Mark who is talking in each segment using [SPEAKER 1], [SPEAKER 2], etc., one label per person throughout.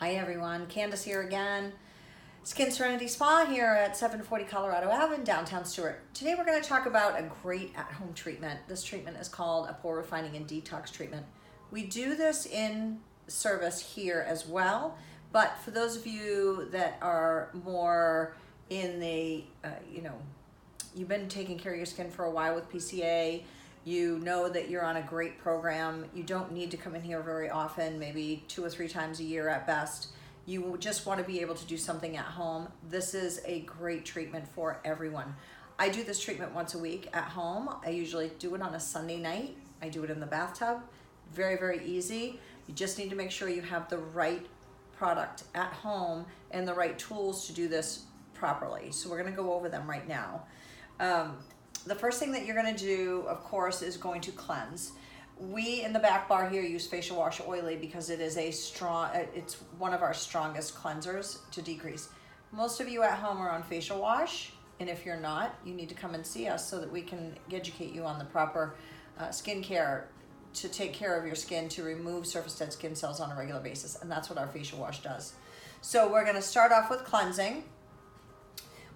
[SPEAKER 1] Hi everyone, Candace here again. Skin Serenity Spa here at 740 Colorado Ave in downtown Stewart. Today we're going to talk about a great at-home treatment. This treatment is called a pore refining and detox treatment. We do this in service here as well, but for those of you that are more in the, you've been taking care of your skin for a while with PCA, you know that you're on a great program. You don't need to come in here very often, maybe 2 or 3 times a year at best. You just want to be able to do something at home. This is a great treatment for everyone. I do this treatment once a week at home. I usually do it on a Sunday night. I do it in the bathtub. Very, very easy. You just need to make sure you have the right product at home and the right tools to do this properly. So we're going to go over them right now. The first thing that you're going to do, of course, is going to cleanse. We in the back bar here use facial wash oily because it is it's one of our strongest cleansers to decrease. Most of you at home are on facial wash, and if you're not, you need to come and see us so that we can educate you on the proper skincare to take care of your skin, to remove surface dead skin cells on a regular basis, and that's what our facial wash does. So we're going to start off with cleansing.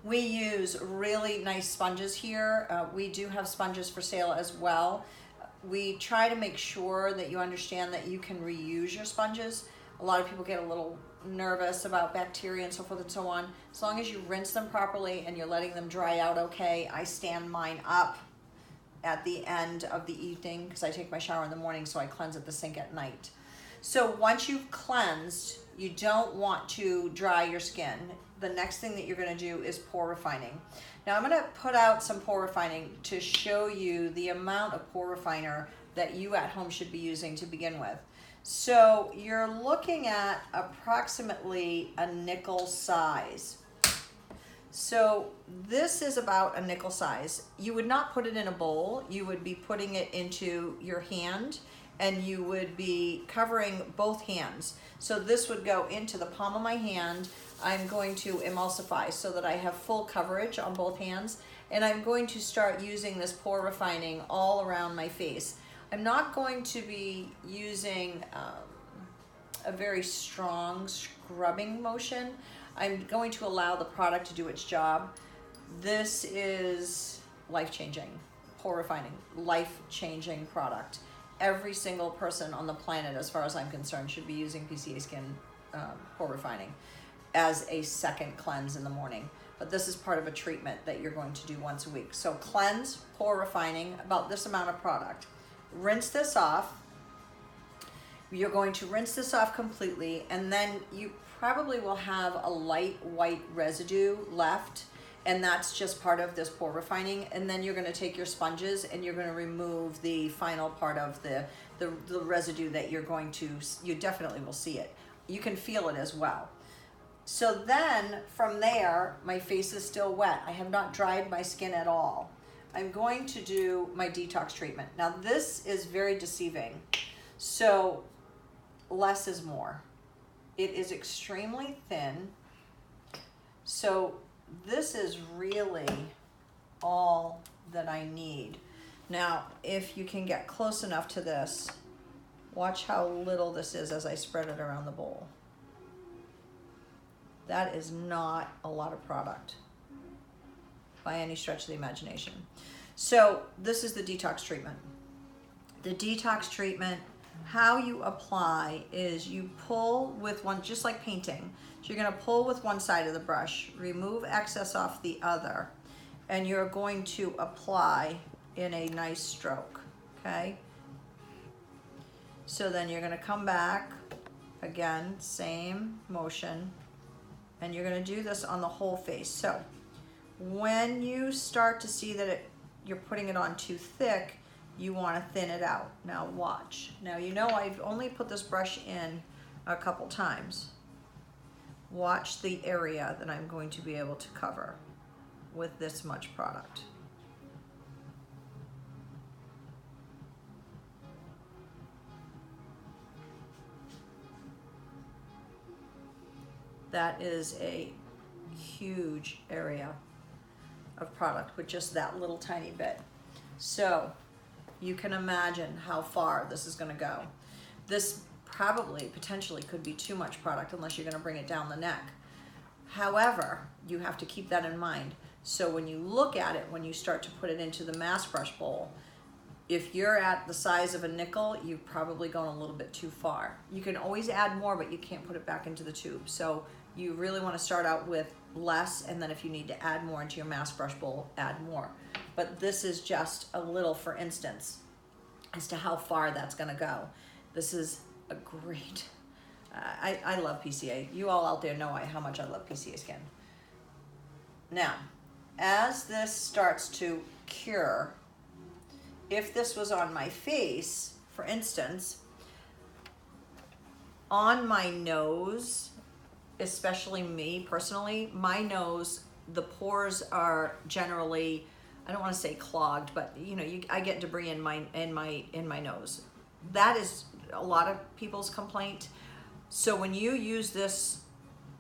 [SPEAKER 1] We use really nice sponges here. We do have sponges for sale as well. We try to make sure that you understand that you can reuse your sponges. A lot of people get a little nervous about bacteria and so forth and so on. As long as you rinse them properly and you're letting them dry out okay. I stand mine up at the end of the evening because I take my shower in the morning, so I cleanse at the sink at night. So once you've cleansed, you don't want to dry your skin. The next thing that you're going to do is pore refining. Now I'm going to put out some pore refining to show you the amount of pore refiner that you at home should be using to begin with. So you're looking at approximately a nickel size. So this is about a nickel size. You would not put it in a bowl. You would be putting it into your hand, and you would be covering both hands. So this would go into the palm of my hand. I'm going to emulsify so that I have full coverage on both hands, and I'm going to start using this pore refining all around my face. I'm not going to be using a very strong scrubbing motion. I'm going to allow the product to do its job. This is life-changing. Pore refining, life-changing product. Every single person on the planet, as far as I'm concerned, should be using PCAskin pore refining as a second cleanse in the morning. But this is part of a treatment that you're going to do once a week. So cleanse, pore refining, about this amount of product. Rinse this off. You're going to rinse this off completely, and then you probably will have a light white residue left, and that's just part of this pore refining. And then you're going to take your sponges and you're going to remove the final part of the residue that you're going to, you definitely will see it. You can feel it as well. So then from there, my face is still wet. I have not dried my skin at all. I'm going to do my detox treatment. Now this is very deceiving. So less is more. It is extremely thin. So this is really all that I need. Now, if you can get close enough to this, watch how little this is as I spread it around the bowl. That is not a lot of product by any stretch of the imagination. So this is the detox treatment. The detox treatment, how you apply is you pull with one, just like painting. So you're going to pull with one side of the brush, remove excess off the other, and you're going to apply in a nice stroke, okay? So then you're going to come back, again, same motion, and you're going to do this on the whole face. So when you start to see that you're putting it on too thick, you want to thin it out. Now watch. Now you know I've only put this brush in a couple times. Watch the area that I'm going to be able to cover with this much product. That is a huge area of product with just that little tiny bit. So you can imagine how far this is going to go. This probably potentially could be too much product unless you're going to bring it down the neck. However, you have to keep that in mind. So when you look at it, when you start to put it into the mask brush bowl, if you're at the size of a nickel, you've probably gone a little bit too far. You can always add more, but you can't put it back into the tube. So you really want to start out with less, and then if you need to add more into your mask brush bowl, add more. But this is just a little, for instance, as to how far that's going to go. This is a great, I love PCA. You all out there know how much I love PCAskin. Now, as this starts to cure, if this was on my face, for instance, on my nose, especially me personally, my nose, the pores are generally, I don't want to say clogged, but you know, I get debris in my nose. That is a lot of people's complaint. So when you use this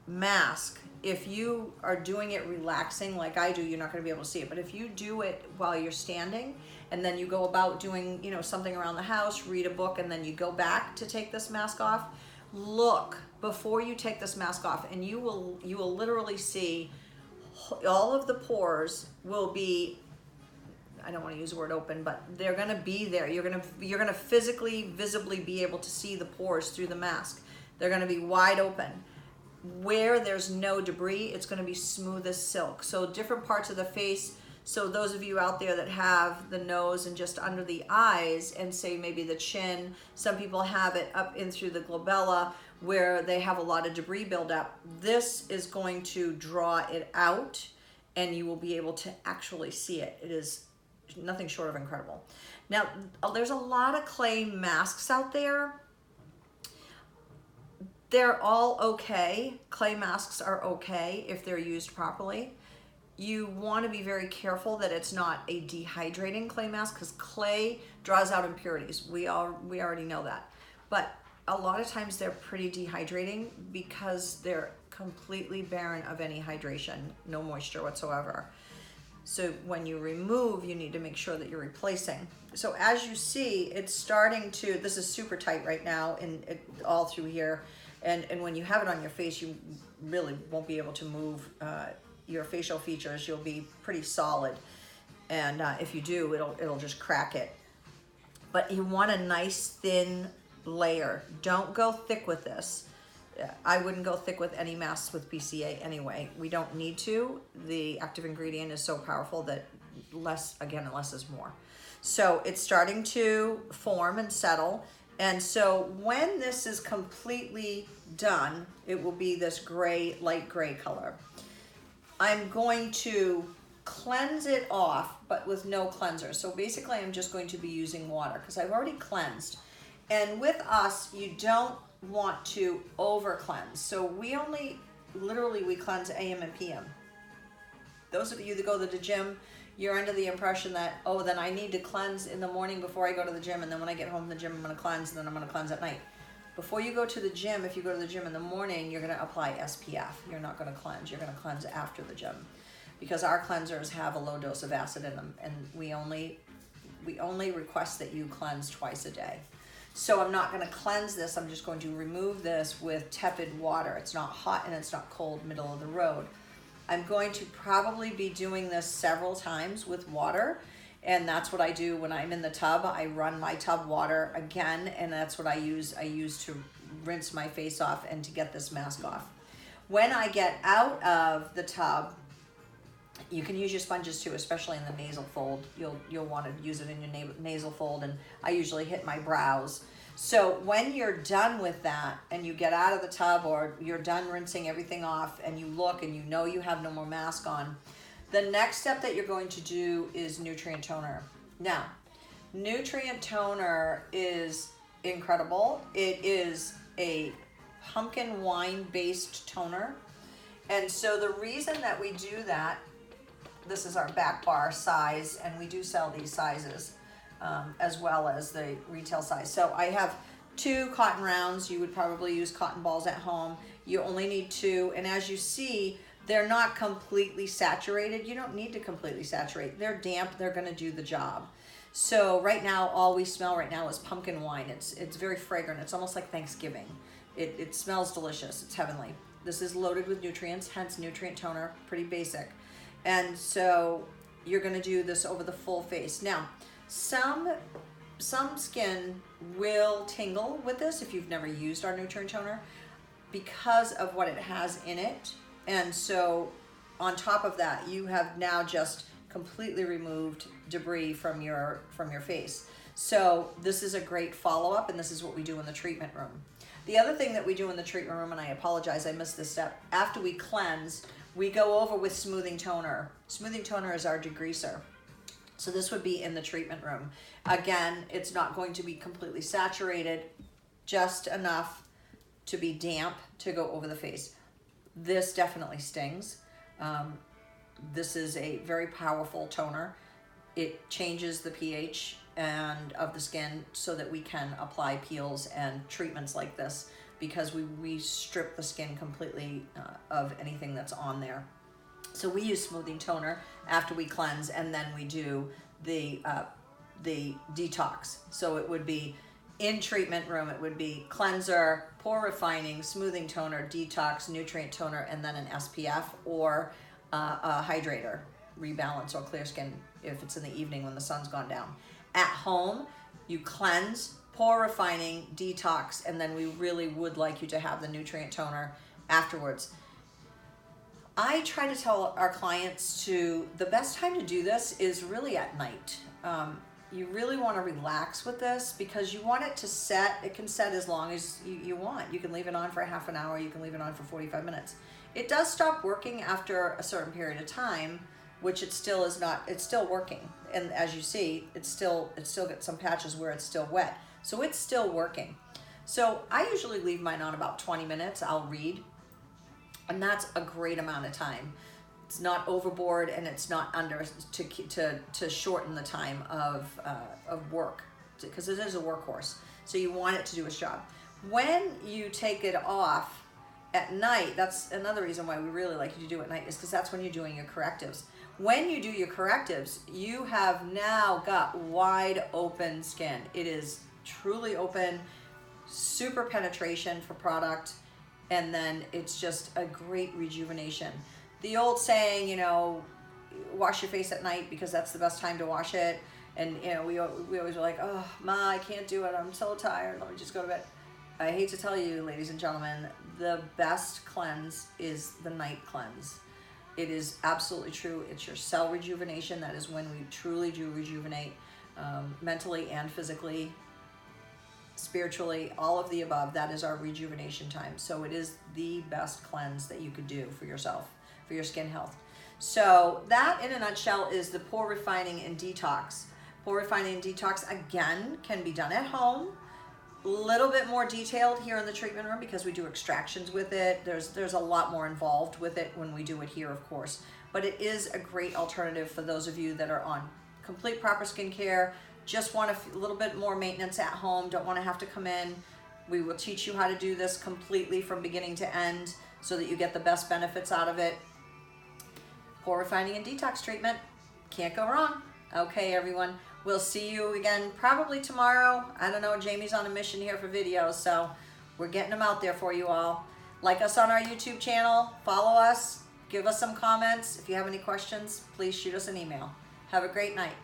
[SPEAKER 1] mask, if you are doing it relaxing like I do, you're not going to be able to see it. But if you do it while you're standing, and then you go about doing, you know, something around the house, read a book, and then you go back to take this mask off, look before you take this mask off, and you will literally see all of the pores will be, I don't want to use the word open, but they're going to be there. You're going to physically, visibly be able to see the pores through the mask. They're going to be wide open. Where there's no debris, it's going to be smooth as silk. So different parts of the face. So those of you out there that have the nose and just under the eyes, and say maybe the chin, some people have it up in through the glabella where they have a lot of debris buildup. This is going to draw it out, and you will be able to actually see it. It is nothing short of incredible. Now, there's a lot of clay masks out there. They're all okay. Clay masks are okay if they're used properly. You want to be very careful that it's not a dehydrating clay mask, because clay draws out impurities. We already know that. But a lot of times they're pretty dehydrating because they're completely barren of any hydration, no moisture whatsoever. So when you remove, you need to make sure that you're replacing. So as you see, it's starting to, this is super tight right now and all through here. And when you have it on your face, you really won't be able to move your facial features. You'll be pretty solid. And if you do, it'll just crack it. But you want a nice thin layer. Don't go thick with this. I wouldn't go thick with any masks with PCA anyway. We don't need to. The active ingredient is so powerful that less is more. So it's starting to form and settle. And so when this is completely done, it will be this gray, light gray color. I'm going to cleanse it off, but with no cleanser. So basically I'm just going to be using water because I've already cleansed. And with us, you don't want to over cleanse. So we only, literally we cleanse AM and PM. Those of you that go to the gym, you're under the impression that, oh, then I need to cleanse in the morning before I go to the gym, and then when I get home from the gym, I'm going to cleanse, and then I'm going to cleanse at night. Before you go to the gym, if you go to the gym in the morning, you're going to apply SPF. You're not going to cleanse. You're going to cleanse after the gym, because our cleansers have a low dose of acid in them, and we only request that you cleanse twice a day. So I'm not going to cleanse this. I'm just going to remove this with tepid water. It's not hot and it's not cold, middle of the road. I'm going to probably be doing this several times with water, and that's what I do when I'm in the tub. I run my tub water again, and that's what I use. I use to rinse my face off and to get this mask off. When I get out of the tub, you can use your sponges too, especially in the nasal fold. You'll want to use it in your nasal fold, and I usually hit my brows. So when you're done with that and you get out of the tub, or you're done rinsing everything off, and you look and you know you have no more mask on, the next step that you're going to do is nutrient toner. Now, nutrient toner is incredible. It is a pumpkin wine based toner. And so the reason that we do that, this is our back bar size, and we do sell these sizes as well as the retail size. So I have 2 cotton rounds. You would probably use cotton balls at home. You only need 2, and as you see, they're not completely saturated. You don't need to completely saturate. They're damp. They're going to do the job. So right now, all we smell right now is pumpkin wine. It's very fragrant. It's almost like Thanksgiving. It smells delicious. It's heavenly. This is loaded with nutrients, hence nutrient toner, pretty basic. And so you're gonna do this over the full face. Now, some skin will tingle with this if you've never used our nutrient toner because of what it has in it. And so on top of that, you have now just completely removed debris from your face. So this is a great follow-up, and this is what we do in the treatment room. The other thing that we do in the treatment room, and I apologize, I missed this step, after we cleanse, we go over with smoothing toner. Smoothing toner is our degreaser. So this would be in the treatment room. Again, it's not going to be completely saturated, just enough to be damp to go over the face. This definitely stings. This is a very powerful toner. It changes the pH of the skin so that we can apply peels and treatments like this, because we strip the skin completely of anything that's on there. So we use smoothing toner after we cleanse, and then we do the detox. So it would be in treatment room, it would be cleanser, pore refining, smoothing toner, detox, nutrient toner, and then an SPF or a hydrator, rebalance, or clear skin if it's in the evening when the sun's gone down. At home, you cleanse, pore refining, detox, and then we really would like you to have the nutrient toner afterwards. I try to tell our clients the best time to do this is really at night. You really want to relax with this because you want it to set. It can set as long as you want. You can leave it on for a half an hour. You can leave it on for 45 minutes. It does stop working after a certain period of time, which it still is not. It's still working, and as you see, it still gets some patches where it's still wet. So it's still working. So I usually leave mine on about 20 minutes. I'll read, and that's a great amount of time. It's not overboard, and it's not under to shorten the time of work, because it is a workhorse. So you want it to do its job. When you take it off at night, that's another reason why we really like you to do it at night, is because that's when you're doing your correctives. When you do your correctives, you have now got wide open skin. It is truly open, super penetration for product, and then it's just a great rejuvenation. The old saying, you know, wash your face at night because that's the best time to wash it. And, you know, we always were like, oh, Ma, I can't do it. I'm so tired. Let me just go to bed. I hate to tell you, ladies and gentlemen, the best cleanse is the night cleanse. It is absolutely true. It's your cell rejuvenation. That is when we truly do rejuvenate, mentally and physically, spiritually, all of the above. That is our rejuvenation time. So it is the best cleanse that you could do for yourself, for your skin health. So that, in a nutshell, is the pore refining and detox. Pore refining and detox, again, can be done at home. A little bit more detailed here in the treatment room because we do extractions with it. There's a lot more involved with it when we do it here, of course. But it is a great alternative for those of you that are on complete proper skincare, just want a little bit more maintenance at home, don't want to have to come in. We will teach you how to do this completely from beginning to end so that you get the best benefits out of it. Pore refining and detox treatment, can't go wrong. Okay, everyone. We'll see you again probably tomorrow. I don't know, Jamie's on a mission here for videos, so we're getting them out there for you all. Like us on our YouTube channel, follow us, give us some comments. If you have any questions, please shoot us an email. Have a great night.